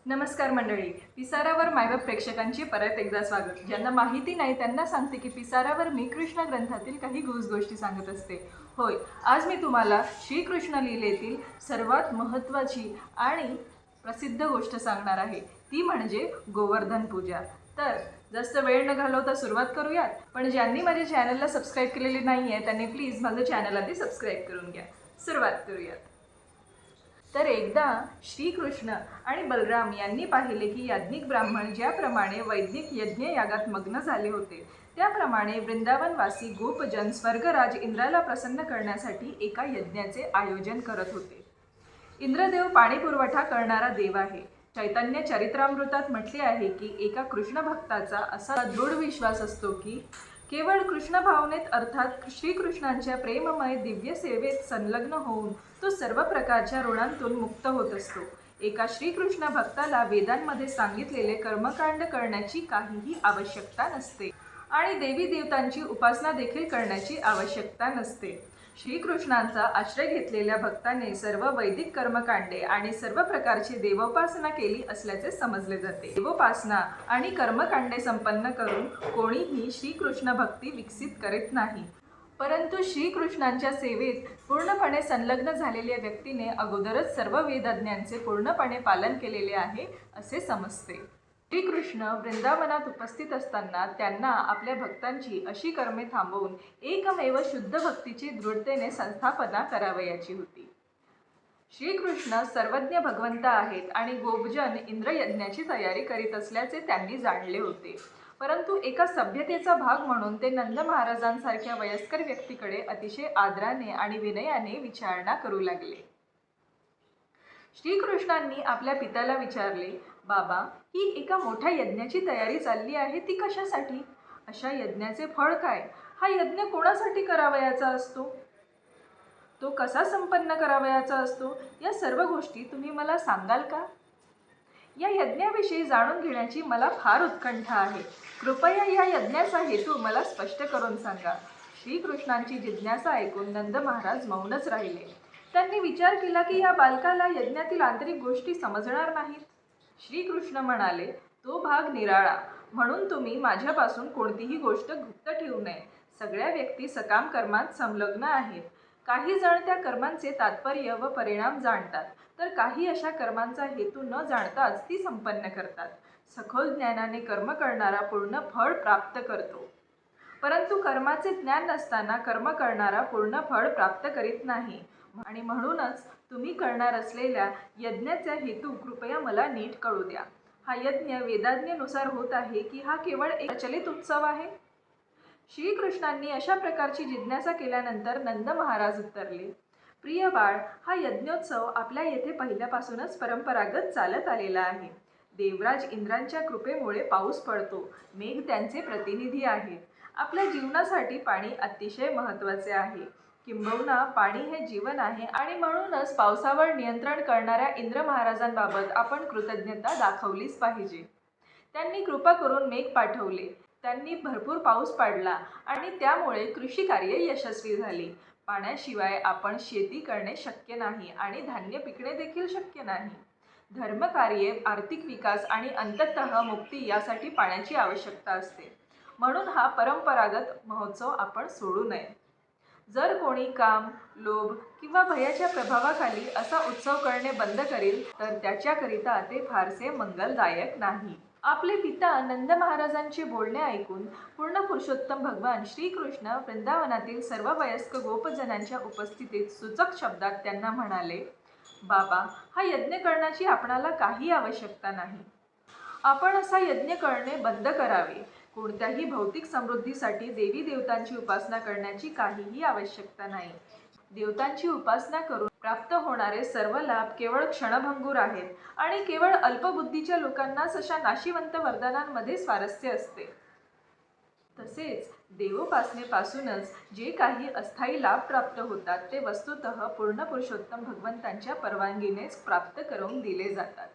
नमस्कार मंडळी, पिसारावर मायबाप प्रेक्षकांची परत एकदा स्वागत. ज्यांना माहिती नाही त्यांना सांगते की पिसारावर मी कृष्ण ग्रंथातील काही गोष्टी सांगत असते. होय, आज मी तुम्हाला श्रीकृष्ण लीलेतील सर्वात महत्त्वाची आणि प्रसिद्ध गोष्ट सांगणार आहे. ती म्हणजे गोवर्धन पूजा. तर जास्त वेळ न घालवता सुरुवात करूयात. पण ज्यांनी माझ्या चॅनलला सबस्क्राईब केलेले नाही आहे त्यांनी प्लीज माझं चॅनल आधी सबस्क्राईब करून घ्या. सुरुवात करूयात. तर एकदा श्रीकृष्ण आणि बलराम यांनी पाहिले की याज्ञिक ब्राह्मण ज्याप्रमाणे वैदिक यज्ञ यागात मग्न झाले होते त्याप्रमाणे वृंदावनवासी गोपजन स्वर्गराज इंद्राला प्रसन्न करण्यासाठी एका यज्ञाचे आयोजन करत होते. इंद्रदेव पाणी पुरवठा करणारा देव आहे. चैतन्य चरित्रामृतात म्हटले आहे की एका कृष्ण भक्ताचा असा दृढ विश्वास असतो की केवळ कृष्ण भावनेत अर्थात श्रीकृष्णांच्या प्रेममय दिव्य सेवेत संलग्न होऊन तो सर्व प्रकारच्या ऋणांतून मुक्त होत असतो. एका श्रीकृष्ण भक्ताला वेदांमध्ये सांगितलेले कर्मकांड करण्याची काहीही आवश्यकता नसते आणि देवी देवतांची उपासना देखील करण्याची आवश्यकता नसते. श्रीकृष्णांचा आश्रय घेतलेल्या भक्ताने सर्व वैदिक कर्मकांडे आणि सर्व प्रकारची देवोपासना केली असल्याचे समजले जाते. देवोपासना आणि कर्मकांडे संपन्न करून कोणीही श्रीकृष्ण भक्ती विकसित करीत नाही, परंतु श्रीकृष्णांच्या सेवेत पूर्णपणे संलग्न झालेल्या व्यक्तीने अगोदरच सर्व वेदाज्ञांचे पूर्णपणे पालन केलेले आहे असे समजते. श्रीकृष्ण वृंदावनात उपस्थित असताना त्यांना आपल्या भक्तांची अशी कर्मे थांबवून एकमेव शुद्ध भक्तीची दृढतेने संस्थापना करावयाची होती. श्रीकृष्ण सर्वज्ञ भगवंत आहेत आणि गोपजन इंद्रयज्ञाची तयारी करीत असल्याचे त्यांनी जाणले होते, परंतु एका सभ्यतेचा भाग म्हणून ते नंद महाराजांसारख्या वयस्कर व्यक्तीकडे अतिशय आदराने आणि विनयाने विचारणा करू लागले. श्रीकृष्णांनी आपल्या पित्याला विचारले, बाबा, ही एका मोठ्या यज्ञाची तयारी चालली आहे, ती कशासाठी? अशा यज्ञाचे फळ काय? हा यज्ञ कोणासाठी करावयाचा असतो? तो कसा संपन्न करावयाचा असतो? या सर्व गोष्टी तुम्ही मला सांगाल का? या यज्ञाविषयी जाणून घेण्याची मला फार उत्कंठा आहे. कृपया या यज्ञाचा हेतू मला स्पष्ट करून सांगा. श्रीकृष्णांची जिज्ञासा ऐकून नंद महाराज मौनच राहिले. त्यांनी विचार केला की या बालकाला यज्ञातील आंतरिक गोष्टी समजणार नाहीत. श्रीकृष्ण म्हणाले, तो भाग निराळा, म्हणून तुम्ही माझ्यापासून कोणतीही गोष्ट गुप्त ठेवू नये. सगळ्या व्यक्ती सकाम कर्मात संलग्न आहेत. काही जण त्या कर्मांचे तात्पर्य व परिणाम जाणतात, तर काही अशा कर्मांचा हेतू न जाणताच ती संपन्न करतात. सखोल ज्ञानाने कर्म करणारा पूर्ण फळ प्राप्त करतो, परंतु कर्माचे ज्ञान नसताना कर्म करणारा पूर्ण फळ प्राप्त करीत नाही. आणि म्हणूनच तुम्ही करणार असलेल्या यज्ञाचा हेतू कृपया मला नीट कळू द्या. हा यज्ञ वेदाज्ञेनुसार होत आहे की हा केवळ एक प्रचलित उत्सव आहे? श्रीकृष्णांनी अशा प्रकारची जिज्ञासा केल्यानंतर नंद महाराज उत्तरले, प्रिय बाळ, हा यज्ञोत्सव आपल्या येथे पहिल्यापासूनच परंपरागत चालत आलेला आहे. देवराज इंद्रांच्या कृपेमुळे पाऊस पडतो. मेघ त्यांचे प्रतिनिधी आहेत. आपल्या जीवनासाठी पाणी अतिशय महत्त्वाचे आहे. किंबहुना पाणी हे जीवन आहे आणि म्हणूनच पावसावर नियंत्रण करणाऱ्या इंद्र महाराजांबाबत आपण कृतज्ञता दाखवलीच पाहिजे. त्यांनी कृपा करून मेघ पाठवले, त्यांनी भरपूर पाऊस पाडला आणि त्यामुळे कृषी कार्य यशस्वी झाले. पाण्याशिवाय आपण शेती करणे शक्य नाही आणि धान्य पिकणे देखील शक्य नाही. धर्मकार्ये, आर्थिक विकास आणि अंततः मुक्ती यासाठी पाण्याची आवश्यकता असते. म्हणून हा परंपरागत महोत्सव आपण सोडू नये. जर कोणी काम, लोभ किंवा भयाच्या प्रभावाखाली असा उत्सव करणे बंद करील तर त्याच्याकरिता ते फारसे मंगलदायक नाही. आपले पिता नंद महाराजांचे बोलणे ऐकून पूर्ण पुरुषोत्तम भगवान श्रीकृष्ण वृंदावनातील सर्व वयस्क गोपजनांच्या उपस्थितीत सूचक शब्दात त्यांना म्हणाले, बाबा, हा यज्ञ करण्याची आपणाला काही आवश्यकता नाही. आपण असा यज्ञ करणे बंद करावे. कोणत्याही भौतिक समृद्धीसाठी देवी देवतांची उपासना करण्याची काहीही आवश्यकता नाही. देवतांची उपासना करून प्राप्त होणारे सर्व लाभ केवळ क्षणभंगूर आहेत आणि केवळ अल्पबुद्धीच्या लोकांनाच अशा नाशिवंत वरदानांमध्ये स्वारस्य असते. तसेच देवोपासनेपासूनच जे काही अस्थायी लाभ प्राप्त होतात ते वस्तुतः पूर्ण पुरुषोत्तम भगवंतांच्या परवानगीनेच प्राप्त करून दिले जातात.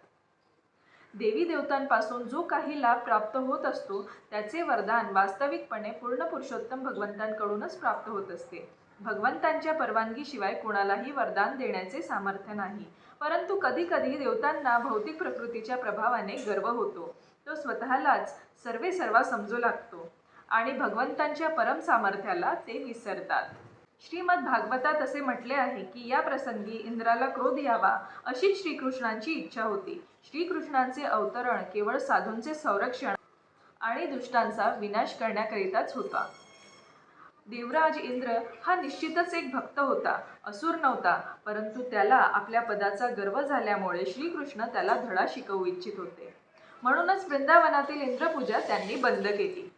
देवी देवतांपासून जो काही लाभ प्राप्त होत असतो त्याचे वरदान वास्तविकपणे पूर्ण पुरुषोत्तम भगवंतांकडूनच प्राप्त होत असते. भगवंतांच्या परवानगीशिवाय कोणालाही वरदान देण्याचे सामर्थ्य नाही. परंतु कधी कधी देवतांना भौतिक प्रकृतीच्या प्रभावाने गर्व होतो. तो स्वतःलाच सर्वेसर्वा समजू लागतो आणि भगवंतांच्या परम सामर्थ्याला ते विसरतात. श्रीमद भागवतात असे म्हटले आहे की या प्रसंगी इंद्राला क्रोध यावा अशीच श्रीकृष्णांची इच्छा होती. श्रीकृष्णांचे अवतरण केवळ साधूंचे संरक्षण आणि दुष्टांचा विनाश करण्याकरिताच होता. देवराज इंद्र हा निश्चितच एक भक्त होता, असुर नव्हता, परंतु त्याला आपल्या पदाचा गर्व झाल्यामुळे श्रीकृष्ण त्याला धडा शिकवू इच्छित होते. म्हणूनच वृंदावनातील इंद्रपूजा त्यांनी बंद केली.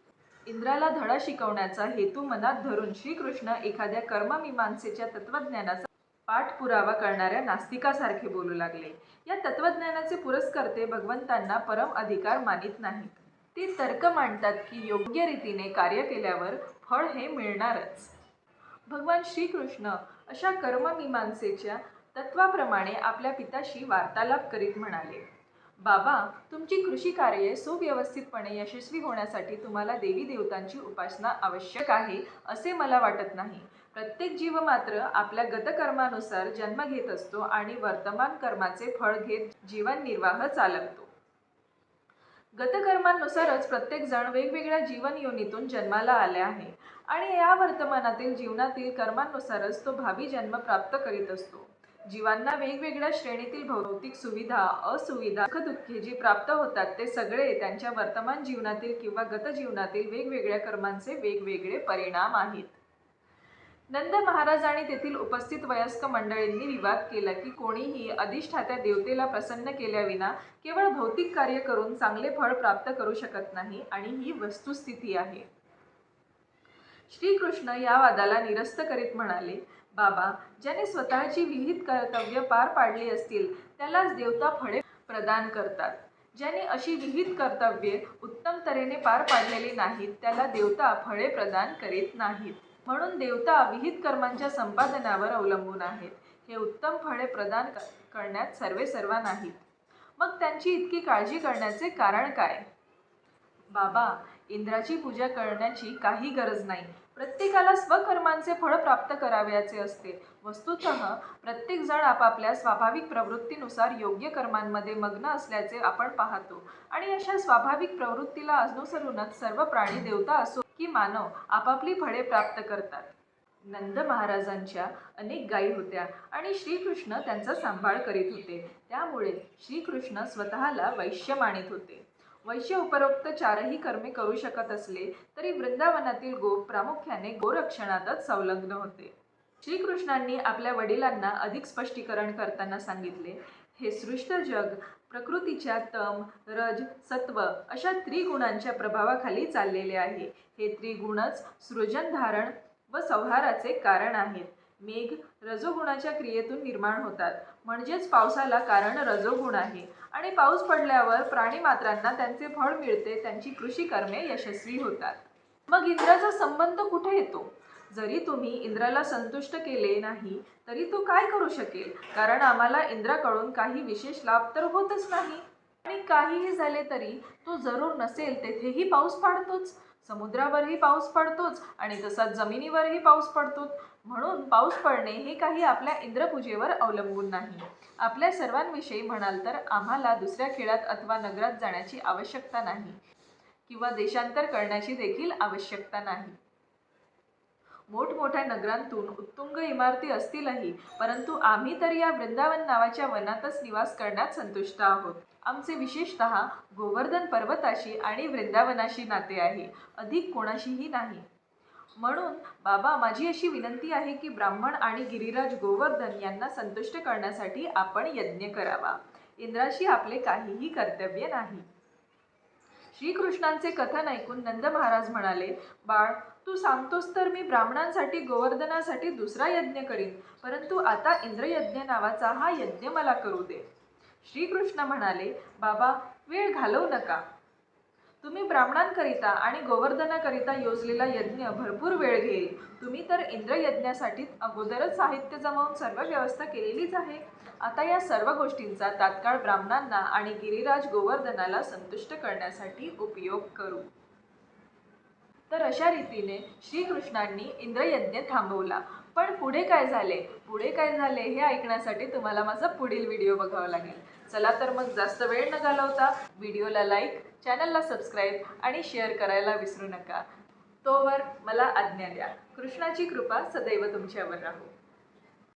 इंद्राला धडा शिकवण्याचा हेतू मनात धरून श्रीकृष्ण एखाद्या कर्ममीमांसेच्या तत्वज्ञानाचा पाठपुरावा करणाऱ्या नास्तिकासारखे बोलू लागले. या तत्वज्ञानाचे पुरस्कर्ते भगवंतांना परम अधिकार मानित नाहीत. ते तर्क मांडतात की योग्य रीतीने कार्य केल्यावर फळ हे मिळणारच. भगवान श्रीकृष्ण अशा कर्ममीमांसेच्या तत्वाप्रमाणे आपल्या पिताशी वार्तालाप करीत म्हणाले, बाबा, तुमची कृषी कार्ये सुव्यवस्थितपणे यशस्वी होण्यासाठी तुम्हाला देवी देवतांची उपासना आवश्यक आहे असे मला वाटत नाही. प्रत्येक जीव मात्र आपल्या गतकर्मानुसार जन्म घेत असतो आणि वर्तमान कर्माचे फळ घेत जीवन निर्वाह चालवतो. गतकर्मांनुसारच प्रत्येक जण वेगवेगळ्या जीवन योनीतून जन्माला आले आहे आणि या वर्तमानातील जीवनातील कर्मांनुसारच तो भावी जन्म प्राप्त करीत असतो. जीवांना वेगवेगळ्या श्रेणीतील भौतिक सुविधा, असुविधा, सुखदुःखे जी प्राप्त होतात ते सगळे त्यांच्या वर्तमान जीवनातील किंवा गत जीवनातील वेगवेगळ्या कर्मांचे वेगवेगळे परिणाम आहेत. नंद महाराज आणि तेथील उपस्थित वयस्क मंडळींनी विवाद केला की कोणीही अधिष्ठात्या देवतेला प्रसन्न केल्याविना केवळ भौतिक कार्य करून चांगले फळ प्राप्त करू शकत नाही आणि ही वस्तुस्थिती आहे. श्रीकृष्ण या वादाला निरस्त करीत म्हणाले, बाबा, ज्याने स्वतःची विहित कर्तव्य पार पाडली असतील त्यालाच देवता फळे प्रदान करतात. ज्याने अशी विहित कर्तव्ये उत्तम तऱ्हेने पार पाडलेली नाहीत त्याला देवता फळे प्रदान करीत नाहीत. म्हणून देवता विहित कर्मांच्या संपादनावर अवलंबून आहेत. हे उत्तम फळे प्रदान करण्यात सर्वेसर्वा नाहीत. मग त्यांची इतकी काळजी करण्याचे कारण काय? बाबा, इंद्राची पूजा करण्याची काही गरज नाही. प्रत्येकाला स्वकर्मांचे फळ प्राप्त करावयाचे असते. वस्तुतः प्रत्येक जण आपापल्या स्वाभाविक प्रवृत्तीनुसार योग्य कर्मांमध्ये मग्न असल्याचे आपण पाहतो आणि अशा स्वाभाविक प्रवृत्तीला अनुसरूनच सर्व प्राणी, देवता असो की मानव, आपापली फळे प्राप्त करतात. नंद महाराजांच्या अनेक गायी होत्या आणि श्रीकृष्ण त्यांचा सांभाळ करीत होते. त्यामुळे श्रीकृष्ण स्वतःला वैश्य मानित होते. वैश्य उपरोक्त चारही कर्मे करू शकत असले तरी वृंदावनातील गोप प्रामुख्याने गोरक्षणातच संलग्न होते. श्रीकृष्णांनी आपल्या वडिलांना अधिक स्पष्टीकरण करताना सांगितले, हे सृष्ट जग प्रकृतीच्या तम, रज, सत्व अशा त्रिगुणांच्या प्रभावाखाली चाललेले आहे. हे त्रिगुणच सृजन, धारण व संहाराचे कारण आहेत. मेघ रजोगुणाच्या क्रियेतून निर्माण होतात, म्हणजेच पावसाला कारण रजोगुण आहे आणि पाऊस पडल्यावर प्राणीमात्रांना त्यांचे फळ मिळते, त्यांची कृषी कर्मे यशस्वी होतात. मग इंद्राचा संबंध कुठे येतो? जरी तुम्ही इंद्राला संतुष्ट केले नाही तरी तो काय करू शकेल? कारण आम्हाला इंद्राकडून काही विशेष लाभ तर होतच नाही आणि काहीही झाले तरी तो जरूर नसेल तेथेही पाऊस पडतोच, समुद्रावरही पाऊस पडतोच आणि तसाच जमिनीवरही पाऊस पडतोच. म्हणून पाऊस पडणे हे काही आपल्या इंद्रपूजेवर अवलंबून नाही. आपल्या सर्वांविषयी म्हणाल तर आम्हाला दुसऱ्या खेळात अथवा नगरात जाण्याची आवश्यकता नाही किंवा देशांतर करण्याची देखील आवश्यकता नाही. मोठमोठ्या नगरांतून उत्तुंग इमारती असतीलही, परंतु आम्ही तर या वृंदावन नावाच्या वनातच निवास करण्यात संतुष्ट आहोत. आमचे विशेषतः गोवर्धन पर्वताशी आणि वृंदावनाशी नाते आहे, अधिक कोणाशीही नाही. म्हणून बाबा, माझी अशी विनंती आहे की ब्राह्मण आणि गिरिराज गोवर्धन यांना संतुष्ट करण्यासाठी आपण यज्ञ करावा. इंद्राशी आपले काहीही कर्तव्य नाही. श्रीकृष्णांचे कथन ऐकून नंद महाराज म्हणाले, बाळ, तू सांगतोस तर मी ब्राह्मणांसाठी, गोवर्धनासाठी दुसरा यज्ञ करीन, परंतु आता इंद्रयज्ञ नावाचा हा यज्ञ मला करू दे. श्रीकृष्ण म्हणाले, बाबा, वेळ घालवू नका. तुम्ही ब्राह्मणांकरिता आणि गोवर्धनाकरिता योजलेला यज्ञ भरपूर वेळ घेईल. तुम्ही तर इंद्रयज्ञासाठी अगोदरच साहित्य जमवून सर्व व्यवस्था केलेलीच आहे. आता या सर्व गोष्टींचा तात्काळ ब्राह्मणांना आणि गिरिराज गोवर्धनाला संतुष्ट करण्यासाठी उपयोग करू. तर अशा रीतीने श्रीकृष्णांनी इंद्रयज्ञ थांबवला. पण पुढे काय झाले हे ऐकण्यासाठी तुम्हाला माझा पुढील व्हिडिओ बघावा लागेल. चला तर मग जास्त वेळ न घालवता व्हिडिओला लाईक, चॅनलला सबस्क्राईब आणि शेअर करायला विसरू नका. तोवर मला आज्ञा द्या. कृष्णाची कृपा सदैव तुमच्यावर राहो.